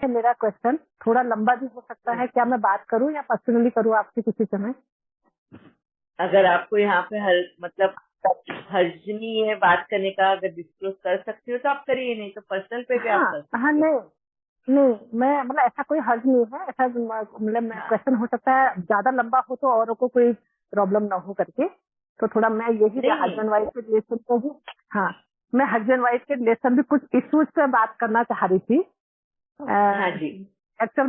है मेरा क्वेश्चन, थोड़ा लंबा भी हो सकता है। क्या मैं बात करूं या पर्सनली करूं आपसे किसी समय? अगर आपको यहाँ पे मतलब हर्ज नहीं है बात करने का, अगर डिस्क्लोज कर सकते हो तो आप करिए, नहीं तो पर्सनल पे भी आप हाँ कर हाँ, सकते हो। नहीं नहीं, मैं मतलब ऐसा कोई हर्ज नहीं है, ऐसा मतलब हाँ क्वेश्चन हो सकता है ज्यादा लंबा हो तो औरों को कोई प्रॉब्लम ना हो करके, तो थोड़ा मैं यही नहीं। हस्बैंड वाइफ के रिलेशन को भी, हाँ, मैं हस्बैंड वाइफ के रिलेशन भी कुछ इश्यूज पे बात करना चाह रही थी। हाँ जी। एक्चुअल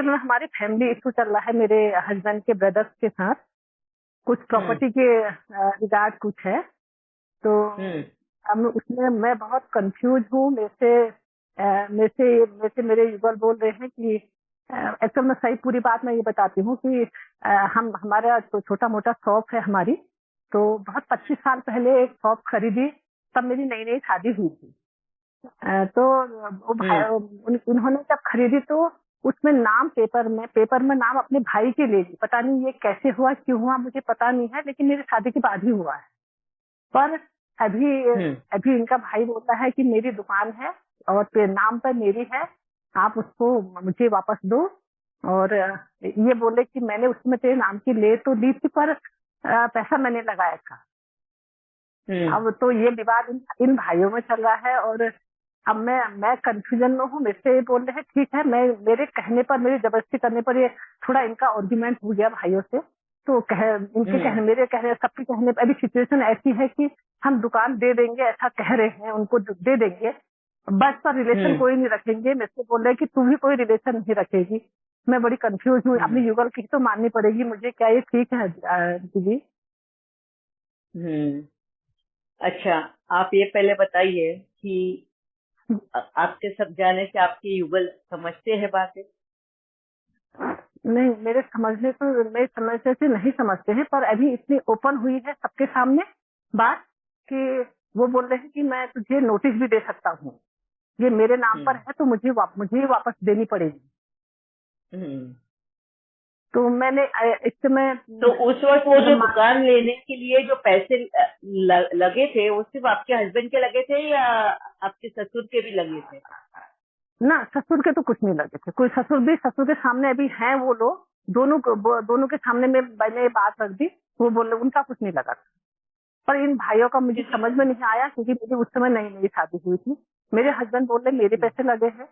में हमारे फैमिली इशू चल रहा है मेरे हस्बैंड के ब्रदर्स के साथ, कुछ प्रॉपर्टी के रिगार्ड कुछ है। तो हम्म अब उसमें मैं बहुत कंफ्यूज हूँ। मेरे युगल बोल रहे हैं कि एक्चुअल में सही पूरी बात मैं ये बताती हूँ कि हम हमारा तो छोटा मोटा शॉप है हमारी, तो बहुत 25 साल पहले एक शॉप खरीदी, तब मेरी नई नई शादी हुई थी। तो इन्होंने जब खरीदी तो उसमें नाम पेपर में नाम अपने भाई के ले ली। पता नहीं ये कैसे हुआ, क्यों हुआ, मुझे पता नहीं है, लेकिन मेरी शादी के बाद ही हुआ है। पर अभी हम्म अभी इनका भाई बोलता है कि मेरी दुकान है और नाम पर मेरी है, आप उसको मुझे वापस दो। और ये बोले कि मैंने उसमें तेरे नाम की ले तो ली थी, पर पैसा मैंने लगाया था। हम्म अब तो ये विवाद इन भाइयों में चल रहा है, और अब मैं कंफ्यूजन में हूँ। मेरे से ये बोल रहे हैं ठीक है, मैं मेरे कहने पर, मेरी जबरदस्ती करने पर, ये थोड़ा इनका आर्ग्यूमेंट हो गया भाइयों से। तो इनके हम्म कहने, मेरे कहने, सबके कहने पर अभी सिचुएशन ऐसी है कि हम दुकान दे देंगे, ऐसा कह रहे हैं, उनको दे देंगे, बस पर रिलेशन हम्म कोई नहीं रखेंगे। मेरे से बोल रहे हैं कि तू भी कोई रिलेशन नहीं रखेगी। मैं बड़ी कंफ्यूज हूँ, हम्म अपनी युगल की तो माननी पड़ेगी मुझे। क्या ये ठीक है दीदी? हम्म। अच्छा, आप ये पहले बताइए कि आपके सब जाने से आपके युगल समझते हैं बातें? नहीं, मेरे समझने से नहीं समझते हैं, पर अभी इतनी ओपन हुई है सबके सामने बात कि वो बोल रहे हैं कि मैं तुझे नोटिस भी दे सकता हूँ, ये मेरे नाम पर हम्म है तो मुझे ही वापस देनी पड़ेगी। हम्म। तो मैंने इस समय तो उस वक्त वो मतलब जो दुकान लेने के लिए जो पैसे लगे थे, वो सिर्फ आपके हस्बैंड के लगे थे या आपके ससुर के भी लगे थे? ना, ससुर के तो कुछ नहीं लगे थे, कोई ससुर के सामने अभी हैं वो लोग, दोनों के सामने में मैंने ये बात रख दी। वो बोले उनका कुछ नहीं लगा था। पर इन भाइयों का मुझे क्योंकि समझ में नहीं आया, क्योंकि मेरी उस समय नई नई शादी हुई थी। मेरे हस्बैंड बोल रहे मेरे पैसे लगे हैं,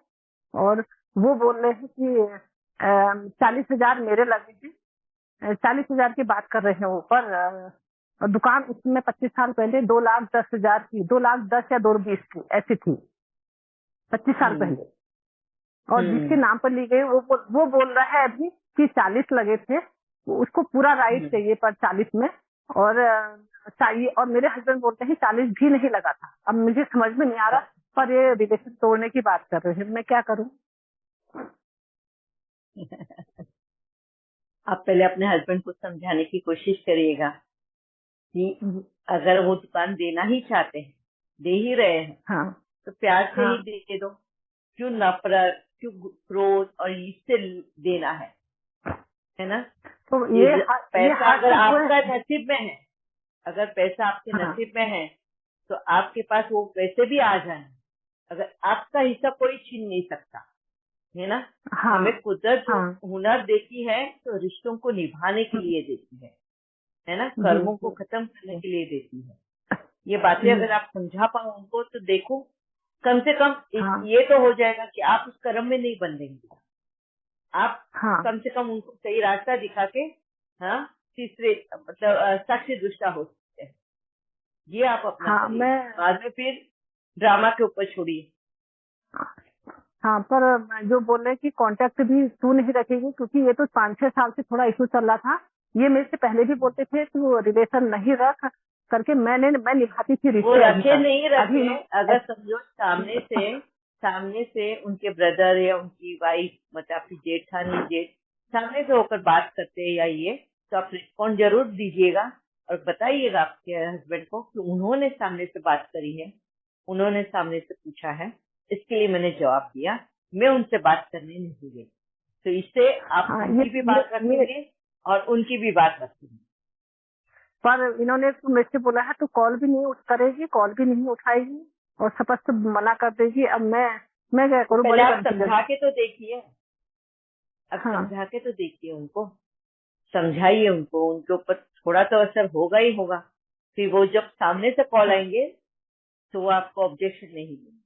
और वो बोल रहे हैं कि 40,000 मेरे लगे हैं। 40,000 की बात कर रहे हैं वो, पर और दुकान उसमें 25 साल पहले 2,10,000 की, 2,10,000 या 2,20,000 की ऐसी थी, 25 साल हम्म पहले। और जिसके हम्म नाम पर ली गई वो बोल रहा है अभी कि 40 लगे थे, उसको पूरा राइट हम्म चाहिए पर 40 में, और चाहिए। और मेरे हस्बैंड बोलते हैं 40 भी नहीं लगा था। अब मुझे समझ में नहीं आ रहा, पर ये रिलेशन तोड़ने की बात कर रहे हैं, मैं क्या करूं? आप पहले अपने हस्बैंड को समझाने की कोशिश करिएगा कि अगर वो दुकान देना ही चाहते हैं, दे ही रहे हैं, हाँ तो प्यार से हाँ ही दे दो। क्यों नफरत, क्यों क्रोध और इससे देना है ना? तो ये पैसा हर्ट अगर हुए। आपका नसीब में है, अगर पैसा आपके हाँ नसीब में है, तो आपके पास वो पैसे भी आ जाए, अगर आपका हिस्सा कोई छीन नहीं सकता, है ना? हाँ हमें कुदरत जो हाँ हुनर देती है, तो रिश्तों को निभाने के लिए देती है ना? जी कर्मों को जी खत्म करने जी के लिए देती है। ये बातें जी। अगर आप समझा पाओ उनको, तो देखो, कम से कम हाँ ये तो हो जाएगा कि आप उस कर्म में नहीं बंधेंगे। आप हाँ कम से कम उनको सही रास्ता दिखा के, हाँ, तीसरे मतलब साक्षी दृष्टा हो सकते हैं। ये आप अपना हाँ करिए, बाद में फिर ड्रामा के ऊपर छोड़िए। हाँ, पर जो बोल रहे हैं कि कांटेक्ट भी तू नहीं रखेगी, क्योंकि ये तो 5-6 साल से थोड़ा इशू चल रहा था। ये मेरे से पहले भी बोलते थे कि वो रिलेशन नहीं रख करके, मैं निभाती थी वो रिश्ते अभी रखे तक। नहीं अभी रखे, अगर समझो सामने से उनके ब्रदर या उनकी वाइफ, मतलब आपकी जेठानी जेठ सामने से होकर बात करते हैं या ये, तो आप रिस्पॉन्ड जरूर दीजिएगा और बताइएगा आपके हस्बैंड को कि उन्होंने सामने से बात करी है, उन्होंने सामने से पूछा है, इसके लिए मैंने जवाब दिया, मैं उनसे बात करने नहीं गई। तो इससे आप हाँ, उनकी भी बात ये रखेंगे और उनकी भी बात रखेंगे। पर इन्होंने तो मेरे से बोला है तो कॉल भी नहीं करेगी, कॉल भी नहीं उठाएगी, और स्पष्ट मना कर देगी। अब मैं मैं क्या करूँ, पहले बड़े आप समझा के तो देखिए, अब हाँ समझा के तो देखिए उनको, समझाइए उनको, उनके ऊपर थोड़ा तो असर होगा ही होगा। फिर वो जब सामने से कॉल आएंगे तो वो आपको ऑब्जेक्शन नहीं देंगे।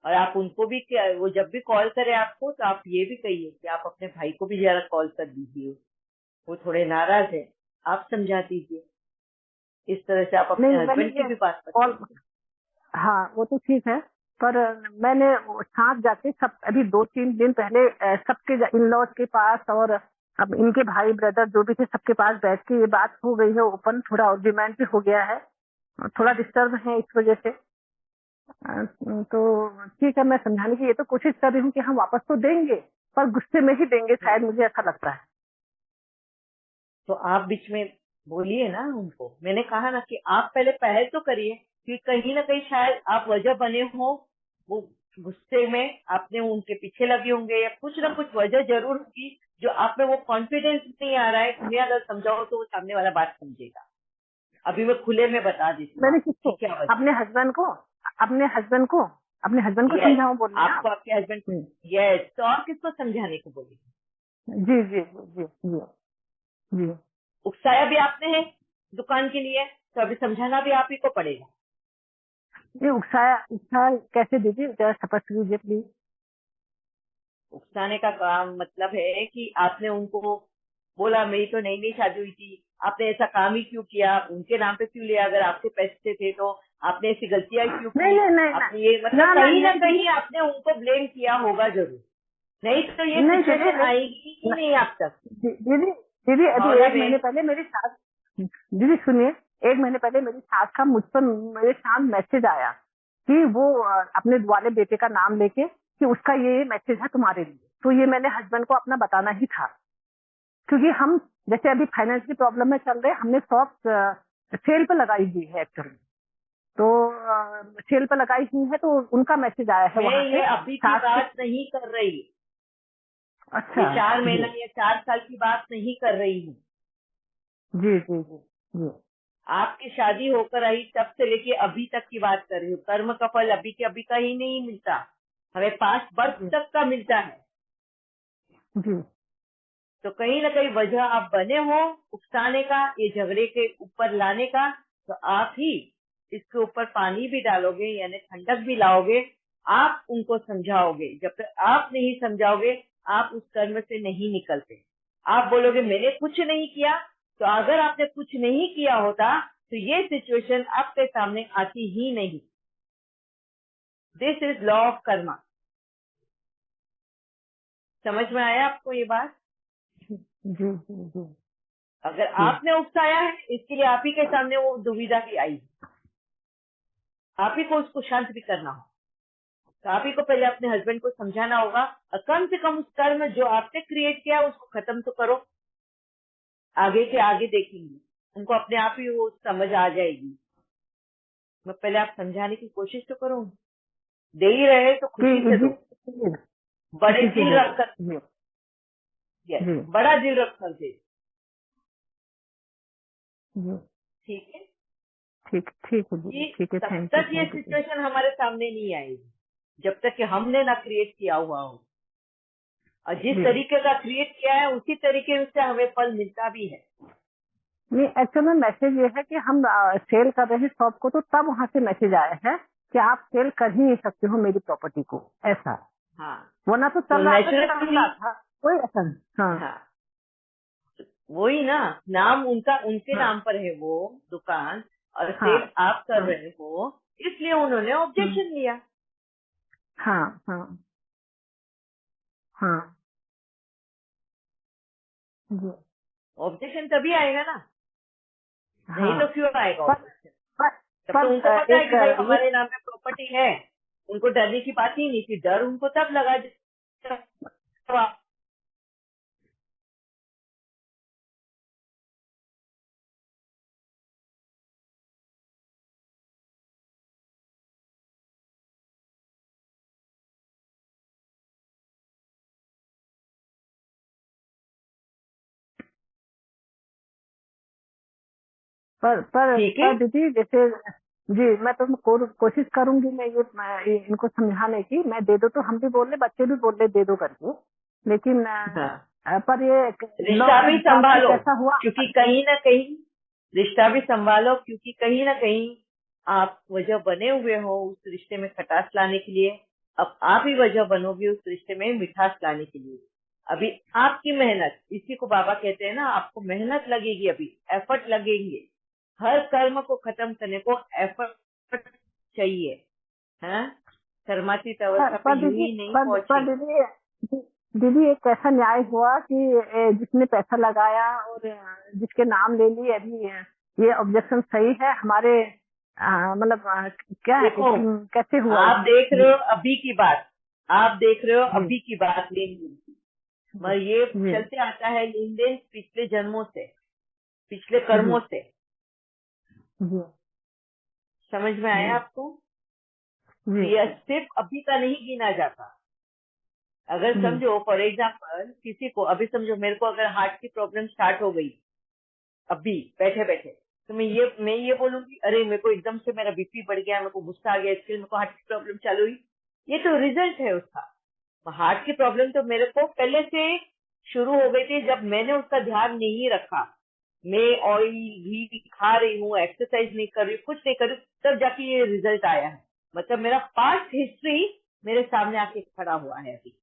और आप उनको भी क्या, वो जब भी कॉल करे आपको तो आप ये भी कहिए कि आप अपने भाई को भी जरा कॉल कर दीजिए, वो थोड़े नाराज है, आप समझा दीजिए। इस तरह से आप अपने नहीं, मैंने हस्बैंड की ये भी बात कॉल, बताइए। हाँ वो तो ठीक है, पर मैंने साथ जाके सब अभी 2-3 दिन पहले सबके इन लॉज के पास और अब इनके भाई ब्रदर जो भी थे सबके पास बैठ के ये बात हो गई है ओपन, थोड़ा आर्ग्यूमेंट भी हो गया है, थोड़ा डिस्टर्ब है इस वजह से। तो ठीक है, मैं समझाने की ये तो कोशिश कर रही हूँ कि हम वापस तो देंगे, पर गुस्से में ही देंगे शायद, मुझे ऐसा लगता है। तो आप बीच में बोलिए ना उनको, मैंने कहा ना कि आप पहले पहल तो करिए, कि कहीं ना कहीं शायद आप वजह बने हो, वो गुस्से में आपने उनके पीछे लगे होंगे, या कुछ ना कुछ वजह जरूर होगी जो आप में वो कॉन्फिडेंस नहीं आ रहा है। उन्हें अगर समझाओ तो वो सामने वाला बात समझेगा। अभी मैं खुले में बता देती हूँ मैंने आपको किसको, कि क्या वजह अपने हस्बैंड को, अपने हस्बैंड को, अपने हस्बैंड को है। यस, समझाऊं बोल रही हैं आप? आपको आपके हस्बैंड को, हम्म, यस, तो और किसको समझाने को बोलेगी। जी जी जी जी जी जी। उकसाया भी आपने है दुकान के लिए, तो अभी समझाना भी आप ही को पड़ेगा। ये उकसाया उकसाया कैसे दीजिए, जरा स्पष्ट कीजिए प्लीज। उकसाने का काम मतलब है कि आपने उनको बोला मेरी तो नई नई शादी हुई थी, आपने ऐसा काम ही क्यों किया, उनके नाम पे क्यों लिया, अगर आपके पैसे थे तो आपने ऐसी गलतियां क्यों नहीं की, नहीं नहीं आपने ये मतलब ना ना कहीं ना नहीं कहीं दीदी, आपने उनको ब्लेम किया होगा जरूर, नहीं तो ये नहीं दीदी सिचुएशन आएगी ही नहीं आप तक। दीदी दीदी अभी भावना 1 महीने बहन, पहले मेरी सास, दीदी सुनिए, 1 महीने पहले मेरी सास का मुझ पर मेरे साथ मैसेज आया कि वो अपने वाले बेटे का नाम लेके कि उसका ये मैसेज है तुम्हारे लिए, तो ये मैंने हस्बैंड को अपना बताना ही था, क्योंकि हम जैसे अभी फाइनेंशियल प्रॉब्लम में चल रहे हैं, हमने शॉप सेल पे लगाई हुई है एक्चुअली, तो सेल पे लगाई हुई है, तो उनका मैसेज आया है मैं वहां से ये अभी की सास के। बात नहीं कर रही, ये अच्छा 4 महीना जी या 4 साल की बात नहीं कर रही हूँ। जी जी जी जी। आपकी शादी होकर आई तब से लेके अभी तक की बात कर रही हूँ। कर्म का फल अभी के अभी का ही नहीं मिलता, हमें 5 वर्ष जी तक का मिलता है। जी तो कहीं ना कहीं वजह आप बने हो उकसाने का, ये झगड़े के ऊपर लाने का, तो आप ही इसके ऊपर पानी भी डालोगे, यानी ठंडक भी लाओगे। आप उनको समझाओगे, जब तक आप नहीं समझाओगे आप उस कर्म से नहीं निकलते। आप बोलोगे मैंने कुछ नहीं किया, तो अगर आपने कुछ नहीं किया होता तो ये सिचुएशन आपके सामने आती ही नहीं। This is law of Karma. समझ में आया आपको ये बात? जी जी जी अगर जी। आपने उकसाया है, इसके लिए आप ही के सामने वो दुविधा भी आई, आप ही को उसको शांत भी करना हो, तो आप ही को पहले अपने हस्बैंड को समझाना होगा, और कम से कम उस कर्म जो आपने क्रिएट किया उसको खत्म तो करो। आगे के आगे देखेंगे, उनको अपने आप ही वो समझ आ जाएगी। मैं पहले आप समझाने की कोशिश तो करो, दे ही रहे तो खुशी जी से जी दो, जी, बड़े खुशी से दिल दे दो। रखकर। जी यस, जी बड़ा दिल रखकर दे। जी। ठीक है ठीक ठीक है दीदी, कि ठीक है, तब थैंक तक ये यू दीदी। सिचुएशन हमारे सामने नहीं आएगी जब तक कि हमने ना क्रिएट किया हुआ हो, और जिस जी तरीके का क्रिएट किया है उसी तरीके से हमें फल मिलता भी है। नहीं, एक्चुअल में मैसेज ये है कि हम सेल कर रहे हैं शॉप को, तो तब वहाँ से मैसेज आया है कि आप सेल कर ही नहीं सकते हो मेरी प्रॉपर्टी को, ऐसा। हाँ, वरना तो तो चल रहा था, चल नेचुरली, रहा था, कोई ऐसा नहीं। हाँ हाँ, वही ना, नाम उनका उनके हाँ नाम पर है वो दुकान, और हाँ सेल आप कर हाँ रहे हो, इसलिए उन्होंने ऑब्जेक्शन लिया। हाँ हाँ हाँ जी ऑब्जेक्शन तभी आएगा ना, नहीं हाँ। तो क्यों आएगा पर ऑब्जेक्शन? पर, तब तो उनको पर पता है एक कि भाई ये, हमारे नाम पे प्रॉपर्टी है, उनको डरने की बात ही नहीं थी। डर उनको तब लगा जब ठीक है। पर दीदी जैसे जी, मैं तो कोशिश करूंगी, मैं इनको समझाने की, मैं दे दो तो हम भी बोल रहे, बच्चे भी बोल रहे दे दो करके, लेकिन हाँ, पर ये लॉ रिश्ता के भी हिसाब से संभालो, कैसा हुआ। क्योंकि कहीं ना कहीं रिश्ता भी संभालो, क्योंकि कहीं ना कहीं आप वजह बने हुए हो उस रिश्ते में खटास लाने के लिए। अब आप ही वजह बनोगे उस रिश्ते में मिठास लाने के लिए। अभी आपकी मेहनत, इसी को बाबा कहते हैं ना, आपको मेहनत लगेगी, अभी एफर्ट लगेंगे। हर कर्म को खत्म करने को एफर्ट चाहिए, है। कर्मातीत अवस्था पे पर यूं दीदी, ही नहीं पर पहुंचेंगे। दीदी एक कैसा न्याय हुआ कि जिसने पैसा लगाया और जिसके नाम ले लिए, अभी ये ऑब्जेक्शन सही है हमारे, मतलब क्या देखो, कैसे हुआ आप ये? देख जी, रहे हो अभी की बात, आप देख रहे हो जी, अभी की बात लेन देन की, जी, मगर ये जी, चलते आता है लेन देन पिछले जन्मों से, पिछले जी, कर्मों से। जी, समझ में आया जी, आपको? तो जी, ये सिर्फ अभी का नहीं गिना जाता। अगर जी, समझो फॉर एग्जाम्पल किसी को, अभी समझो मेरे को अगर हार्ट की प्रॉब्लम स्टार्ट हो गई अभी बैठे बैठे, तो मैं ये बोलूंगी अरे मेरे को एकदम से मेरा बीपी बढ़ गया, मेरे को गुस्सा आ गया, इसके लिए मेरे को हार्ट की प्रॉब्लम चालू हुई। ये तो रिजल्ट है उसका। हार्ट की प्रॉब्लम तो मेरे को पहले से शुरू हो गई थी, जब मैंने उसका ध्यान नहीं रखा। मैं ऑयल घी खा रही हूँ, एक्सरसाइज नहीं कर रही, कुछ नहीं कर रही, तब जाके ये रिजल्ट आया है। मतलब मेरा पास्ट हिस्ट्री मेरे सामने आके खड़ा हुआ है अभी।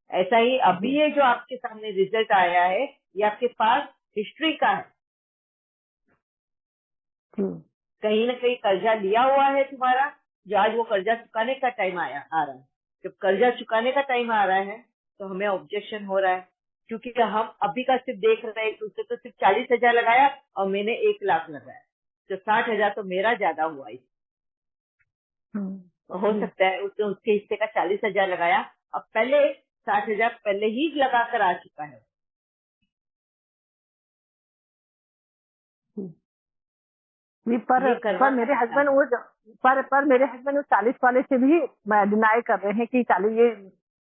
ऐसा ही अभी जी, ये जो आपके सामने रिजल्ट आया है, ये आपके पास हिस्ट्री का है। जी, कहीं ना कहीं कर्जा लिया हुआ है तुम्हारा, जो आज वो कर्जा चुकाने का टाइम आ रहा है। जब कर्जा चुकाने का टाइम आ रहा है तो हमें ऑब्जेक्शन हो रहा है, क्योंकि हम अभी का सिर्फ देख रहे हैं कि उसने तो सिर्फ 40,000 लगाया और मैंने 1 लाख लगाया, तो 60,000 तो मेरा ज्यादा हुआ। इस तो हो जी, सकता है उसने उसके हिस्से का 40,000 लगाया, अब पहले 60,000 पहले ही लगा कर आ चुका है। जी। जी, ये कर्मा पर का मेरे हिसाब हस्बैंड है। पर मेरे हस्बैंड वो 40 वाले से भी डिनाई कर रहे हैं कि 40 ये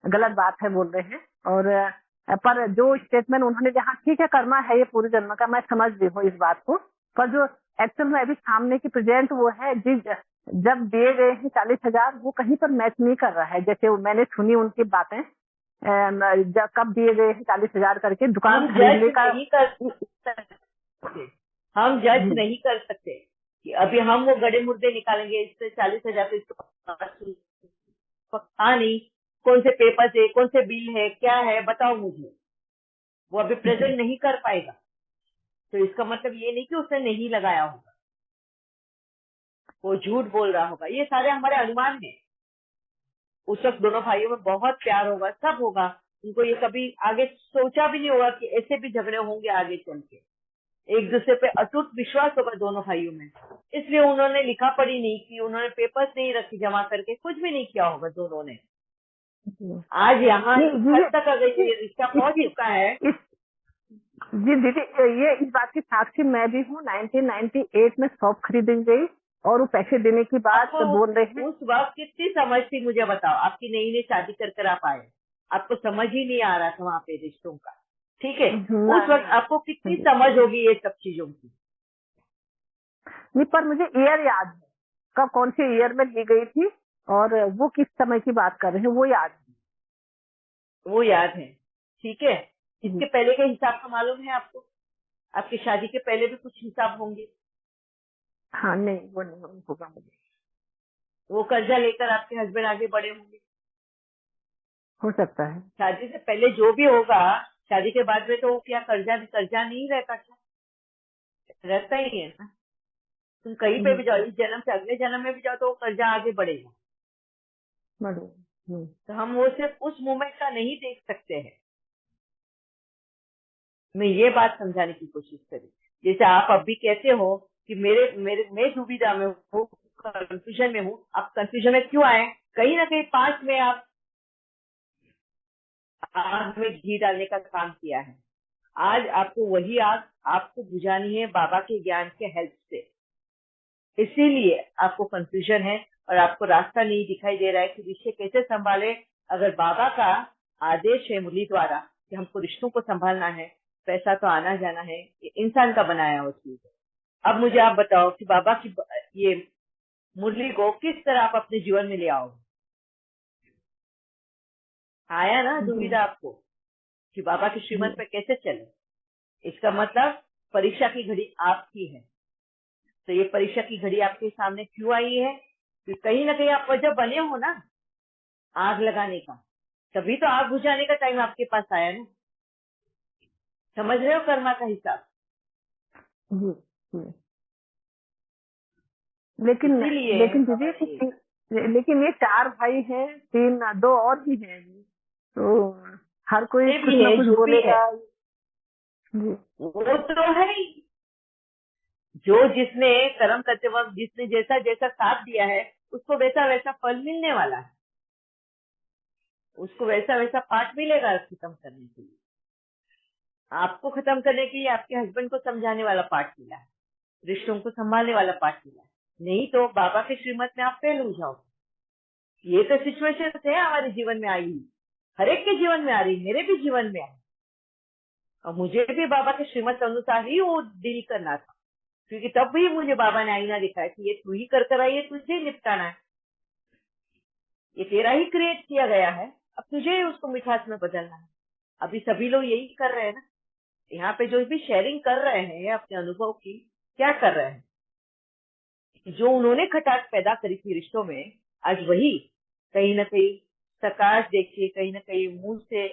गलत बात है बोल रहे हैं। और पर जो स्टेटमेंट उन्होंने, जहाँ ठीक है कर्मा है ये पूरे जन्म का, मैं समझ रही हूँ इस बात को, पर जो एक्चुअल में अभी सामने की प्रेजेंट वो है जिस जब दिए गए हैं 40,000, वो कहीं पर मैच नहीं कर रहा है। जैसे मैंने सुनी उनकी बातें, जब कब दिए गए हैं 40,000 करके दुकान हम जज खरीदने का। नहीं कर सकते, हम जज जी, नहीं कर सकते कि अभी हम वो गड़े मुर्दे निकालेंगे, इससे 40,000 तो इसको पता नहीं कौन से पेपर है, कौन से बिल है, क्या है, बताओ मुझे। वो अभी जी, प्रेजेंट नहीं कर पाएगा, तो इसका मतलब ये नहीं कि उसने नहीं लगाया होगा, वो झूठ बोल रहा होगा। ये सारे हमारे अनुमान हैं। उस वक्त दोनों भाइयों में बहुत प्यार होगा, सब होगा, उनको ये कभी आगे सोचा भी नहीं होगा कि ऐसे भी झगड़े होंगे आगे चल के। एक दूसरे पे अटूट विश्वास होगा दोनों भाइयों में, इसलिए उन्होंने लिखा पढ़ी नहीं की, उन्होंने पेपर्स नहीं रखी जमा करके, कुछ भी नहीं किया होगा दोनों ने। जी। आज यहाँ ये इस ये हद तक अगर ये रिश्ता पहुंच इसकी चुका है। इस जी दीदी, ये इस बात की साक्षी मैं भी हूँ। 1998 में शॉप खरीदी गई और वो पैसे देने की बात आपको बोल रहे हैं। उस वक्त कितनी समझ थी मुझे बताओ, आपकी नई नई शादी कर आप आए, आपको समझ ही नहीं आ रहा था वहाँ पे रिश्तों का, ठीक है। उस वक्त नहीं, आपको कितनी समझ होगी ये सब चीजों की। नहीं, पर मुझे ईयर याद है, कब कौन से ईयर में ली गई थी और वो किस समय की बात कर रहे हैं वो याद वो याद है, ठीक है। है। इसके पहले के हिसाब का मालूम है आपको? आपकी शादी के पहले भी कुछ हिसाब होंगे। हाँ, नहीं वो नहीं होगा मुझे। वो कर्जा लेकर आपके हस्बैंड आगे बढ़े होंगे। हो सकता है। शादी से पहले जो भी होगा, शादी के बाद में तो क्या कर्जा कर्जा नहीं रहता? क्या रहता ही है ना। तुम कहीं पे भी जाओ, इस जन्म से अगले जन्म में भी जाओ तो वो कर्जा आगे बढ़ेगा। बढ़िया। तो हम वो सिर्फ उस मोमेंट का नहीं देख सकते हैं। मैं ये बात समझाने की कोशिश करी। जैसे आप अभी कहते हो कि मेरे मेरे मैं दुविधा में हूँ, कंफ्यूजन में हूँ। आप कंफ्यूजन में क्यों आए? कहीं ना कहीं पास में आप आग में घी डालने का काम किया है। आज आपको वही आग आपको बुझानी है बाबा के ज्ञान के हेल्प से। इसीलिए आपको कंफ्यूजन है और आपको रास्ता नहीं दिखाई दे रहा है कि रिश्ते कैसे संभाले। अगर बाबा का आदेश है मुरली द्वारा कि हमको रिश्तों को संभालना है, पैसा तो आना जाना है, ये इंसान का बनाया हुआ चीज है। अब मुझे आप बताओ कि बाबा की ये मुरली को किस तरह आप अपने जीवन में ले आओगे? आया ना दुविधा आपको कि बाबा के श्रीमत पे कैसे चले? इसका मतलब परीक्षा की घड़ी आपकी है। तो ये परीक्षा की घड़ी आपके सामने क्यों आई है? कि कहीं ना कहीं आप वजह बने हो ना आग लगाने का, तभी तो आग बुझाने का टाइम आपके पास आया ना। समझ रहे हो कर्मा का हिसाब? जी जी। लेकिन इसीलिए लेकिन ये 4 भाई हैं, 2 और भी हैं जी, तो हर कोई ये कुछ भी ना है, कुछ जो भी है, बोलेगा जी। वो तो है ही। जो जिसने कर्म करते वक्त जिसने जैसा जैसा साथ दिया है उसको वैसा वैसा फल मिलने वाला है, उसको वैसा वैसा पाठ मिलेगा खत्म करने के लिए। आपको खत्म करने के लिए आपके हस्बैंड को समझाने वाला पाठ मिला है, रिश्तों को संभालने वाला पाठ मिला है, नहीं तो बाबा के श्रीमत में आप फेल हो जाओगे। ये तो सिचुएशन है हमारे जीवन में आई हुई, हर एक के जीवन में आ रही, मेरे भी जीवन में आई, और मुझे भी बाबा के श्रीमत अनुसार ही वो डील करना था, क्योंकि तब भी मुझे बाबा ने आईना दिखाया कि ये तू ही कर आई है, तुझे ही निपटाना है, ये तेरा ही क्रिएट किया गया है, अब तुझे ही उसको मिठास में बदलना है। अभी सभी लोग यही कर रहे हैं ना, यहाँ पे जो भी शेयरिंग कर रहे हैं अपने अनुभव की, क्या कर रहे हैं? जो उन्होंने खटास पैदा करी थी रिश्तों में, आज वही कहीं ना कहीं प्रकाश देखिए, कहीं ना कहीं मुंह से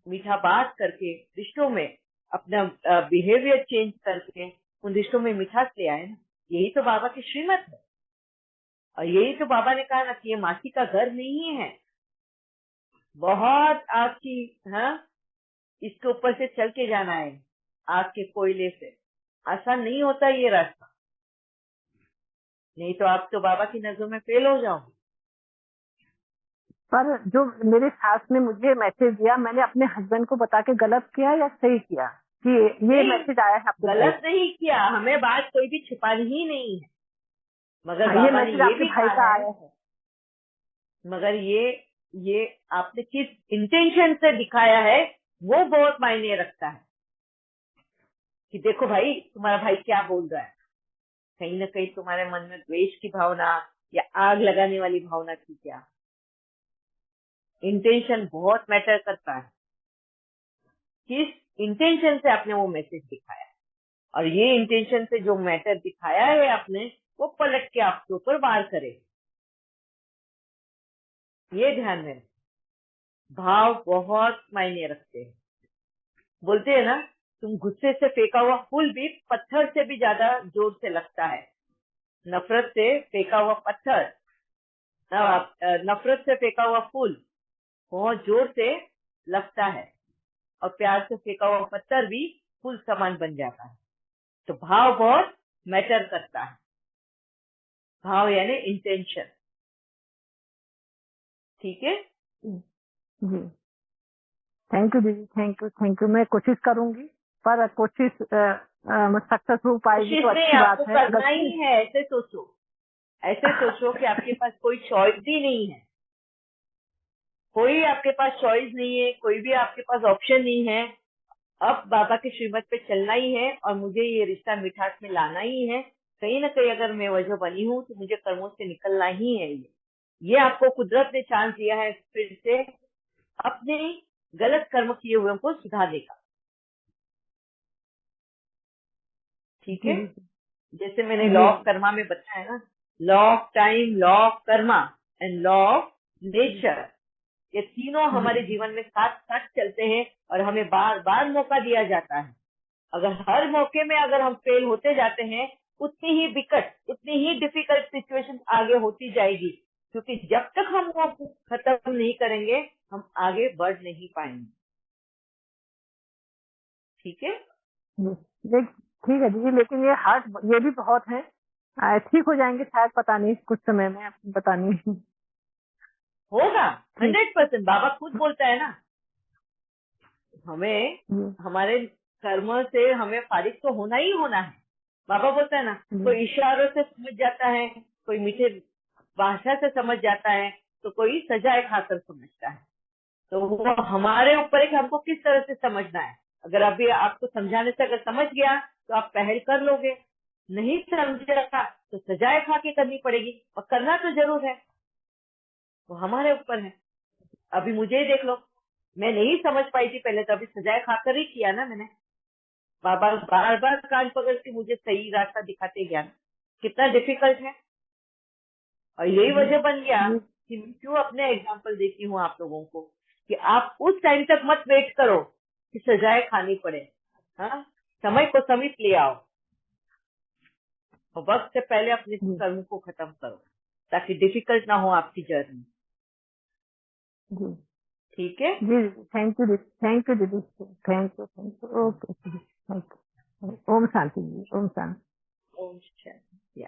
मीठा बात करके रिश्तों में अपना बिहेवियर चेंज करके उन रिश्तों में मिठास ले आए ना। यही तो बाबा की श्रीमत है, और यही तो बाबा ने कहा ना कि ये माटी का घर नहीं है, बहुत आग की, हाँ, इसके ऊपर से चल के जाना है, आग के कोयले से। आसान नहीं होता ये रास्ता, नहीं तो आप तो बाबा की नजरों में फेल हो जाओगे। पर जो मेरे सास ने मुझे मैसेज दिया, मैंने अपने हस्बैंड को बता के गलत किया या सही किया कि ये नहीं, मैसेज आया है आपके भाई? गलत नहीं किया, हमें बात कोई भी छिपानी ही नहीं है, मगर ये बाबा ने मैसेज ये आपके भी भाई कहा का है, आया है? मगर ये आपने किस इंटेंशन से दिखाया है वो बहुत मायने रखता है। कि देखो भाई तुम्हारा भाई क्या बोल रहा है, कहीं ना कहीं तुम्हारे मन में द्वेष की भावना या आग लगाने वाली भावना थी क्या? इंटेंशन बहुत मैटर करता है, किस इंटेंशन से आपने वो मैसेज दिखाया, और ये इंटेंशन से जो मैटर दिखाया है आपने, वो पलट के आपके ऊपर वार करे, ये ध्यान में रखें। भाव बहुत मायने रखते हैं। बोलते हैं ना, तुम गुस्से से फेंका हुआ फूल भी पत्थर से भी ज्यादा जोर से लगता है। नफरत से फेंका हुआ पत्थर, नफरत से फेंका हुआ फूल बहुत जोर से लगता है, और प्यार से फेंका हुआ पत्थर भी फूल समान बन जाता है। तो भाव बहुत मैटर करता है, भाव यानी इंटेंशन। ठीक है जी, थैंक यू दीदी, थैंक यू। मैं कोशिश करूंगी, पर कोशिश सक्सेस हो पाएगी कोशिश तो नहीं, अच्छी आपको बात है। करना ही है। ऐसे सोचो कि आपके पास कोई चॉइस ही नहीं है, कोई आपके पास चॉइस नहीं है, कोई भी आपके पास ऑप्शन नहीं है। अब बाबा के श्रीमत पे चलना ही है, और मुझे ये रिश्ता मिठास में लाना ही है। कहीं ना कहीं अगर मैं वजह बनी हूँ तो मुझे कर्मों से निकलना ही है। ये आपको कुदरत ने चांस दिया है फिर से अपने गलत कर्म किए हुए को सुधारने का। ठीक है, जैसे मैंने लॉ ऑफ कर्मा में बताया ना, law of time, law of Karma and law of nature, ये तीनों हमारे जीवन में साथ साथ चलते हैं, और हमें बार बार मौका दिया जाता है। अगर हर मौके में अगर हम फेल होते जाते हैं, उतनी ही विकट, उतनी ही डिफिकल्ट सिचुएशन आगे होती जाएगी, क्योंकि जब तक हम वो खत्म नहीं करेंगे हम आगे बढ़ नहीं पाएंगे। ठीक है, ठीक है दीदी, लेकिन ये भी बहुत है। ठीक हो जाएंगे शायद, पता नहीं, कुछ समय में, पता नहीं। होगा 100%। बाबा खुद बोलता है ना, हमें हमारे कर्म से हमें फारिग तो होना ही होना है। बाबा बोलता है ना, कोई इशारों से समझ जाता है, कोई मीठे भाषा से समझ जाता है, तो कोई सजाए खाकर समझता है। तो वो हमारे ऊपर है कि हमको किस तरह से समझना है। अगर अभी आपको समझाने से अगर समझ गया तो आप पहल कर लोगे, नहीं समझा तो सजाए खा के करनी पड़ेगी, और करना तो जरूर है, वो हमारे ऊपर है। अभी मुझे ही देख लो, मैं नहीं समझ पाई थी पहले, तो अभी सजाए खाकर ही किया ना मैंने। बार बार कान पकड़ के मुझे सही रास्ता दिखाते गया ना, कितना डिफिकल्ट है। और यही वजह बन गया जी कि मैं क्यों अपने एग्जाम्पल देती हूँ आप लोगों को, कि आप उस टाइम तक मत वेट करो कि सजाए खानी पड़े। हाँ, समय को समीप ले आओ और वक्त से पहले अपने जी कर्म को खत्म करो, ताकि डिफिकल्ट ना हो आपकी जर्नी। जी ठीक है। जी थैंक यू दीदी, थैंक यू दीदी, thank you, okay, thank you. ओम शांति जी, ओम शांति। ओम शांति।